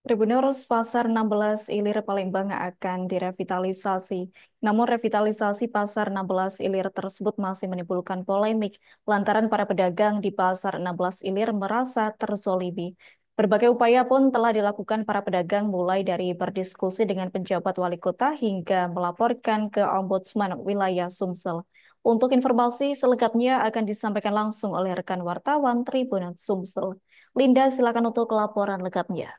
Tribunnews Pasar 16 Ilir Palembang akan direvitalisasi. Namun revitalisasi Pasar 16 Ilir tersebut masih menimbulkan polemik lantaran para pedagang di Pasar 16 Ilir merasa terzolimi. Berbagai upaya pun telah dilakukan para pedagang mulai dari berdiskusi dengan penjabat wali kota hingga melaporkan ke Ombudsman wilayah Sumsel. Untuk informasi selengkapnya akan disampaikan langsung oleh rekan wartawan Tribun Sumsel. Linda, silakan untuk laporan lengkapnya.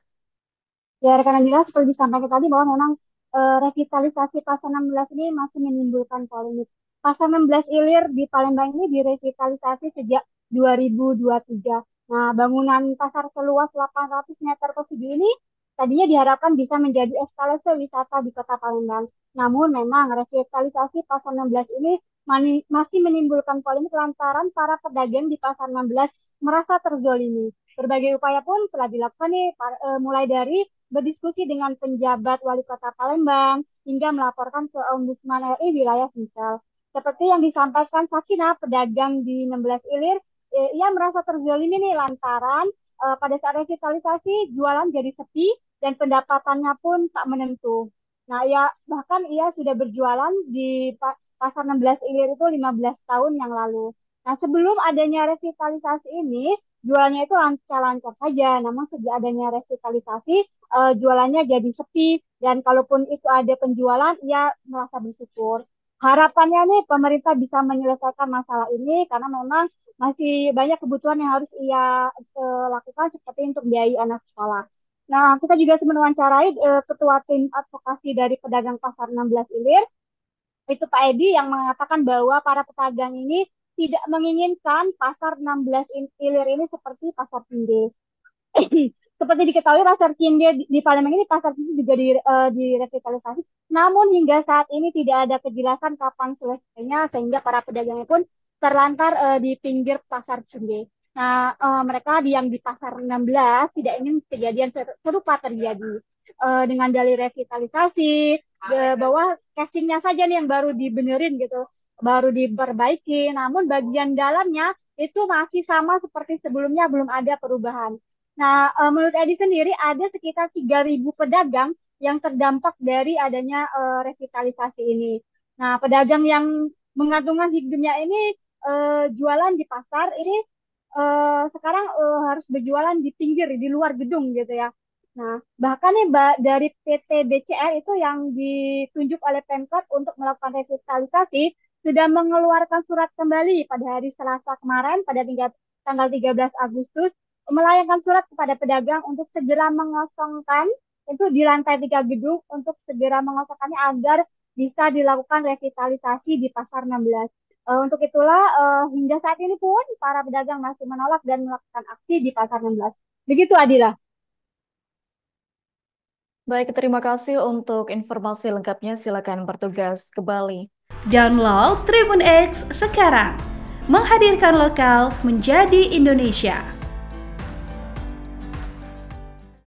Ya, rekan jelas seperti disampaikan tadi bahwa memang revitalisasi Pasar 16 ini masih menimbulkan polemik. Pasar 16 Ilir di Palembang ini direvitalisasi sejak 2023. Nah, bangunan pasar seluas 800 meter persegi ini tadinya diharapkan bisa menjadi etalase wisata di Kota Palembang. Namun memang revitalisasi Pasar 16 ini masih menimbulkan polemik lantaran para pedagang di Pasar 16 merasa terzolimi. Berbagai upaya pun telah dilakukan nih, mulai dari berdiskusi dengan penjabat wali kota Palembang hingga melaporkan ke Ombudsman RI wilayah Sumsel. Seperti yang disampaikan Sakina, pedagang di 16 Ilir, ia merasa terzolimi nih lantaran pada saat revitalisasi jualan jadi sepi dan pendapatannya pun tak menentu. Nah, ia sudah berjualan di Pasar 16 Ilir itu 15 tahun yang lalu. Nah, sebelum adanya revitalisasi ini, jualannya itu lancar-lancar saja. Namun sejak adanya revitalisasi, jualannya jadi sepi. Dan kalaupun itu ada penjualan, ia merasa bersyukur. Harapannya nih pemerintah bisa menyelesaikan masalah ini karena memang masih banyak kebutuhan yang harus ia lakukan seperti untuk biaya anak sekolah. Nah, kita juga mewawancarai ketua tim advokasi dari pedagang pasar 16 Ilir, itu Pak Edi yang mengatakan bahwa para pedagang ini tidak menginginkan pasar 16 Ilir ini seperti pasar Cinde. Seperti diketahui pasar Cinde di Palembang ini pasar Cinde juga direvitalisasi. Namun hingga saat ini tidak ada kejelasan kapan selesainya sehingga para pedagangnya pun terlantar di pinggir pasar Cinde. Nah, mereka yang di pasar 16 tidak ingin kejadian serupa terjadi. Dengan dalih revitalisasi, bahwa casingnya saja nih yang baru dibenerin gitu, baru diperbaiki. Namun bagian dalamnya itu masih sama seperti sebelumnya, belum ada perubahan. Nah, menurut Edi sendiri ada sekitar 3.000 pedagang yang terdampak dari adanya revitalisasi ini. Nah, pedagang yang menggantungkan hidupnya ini jualan di pasar ini sekarang harus berjualan di pinggir, di luar gedung gitu ya. Nah, bahkan nih dari PT BCR itu yang ditunjuk oleh Pemkot untuk melakukan revitalisasi sudah mengeluarkan surat kembali pada hari Selasa kemarin pada tanggal 13 Agustus melayangkan surat kepada pedagang untuk segera mengosongkan itu di lantai 3 gedung untuk segera mengosongkannya agar bisa dilakukan revitalisasi di Pasar 16. Untuk itulah hingga saat ini pun para pedagang masih menolak dan melakukan aksi di Pasar 16. Begitu Adila. Baik, terima kasih untuk informasi lengkapnya. Silakan bertugas kembali. Download Tribun X sekarang. Menghadirkan lokal menjadi Indonesia.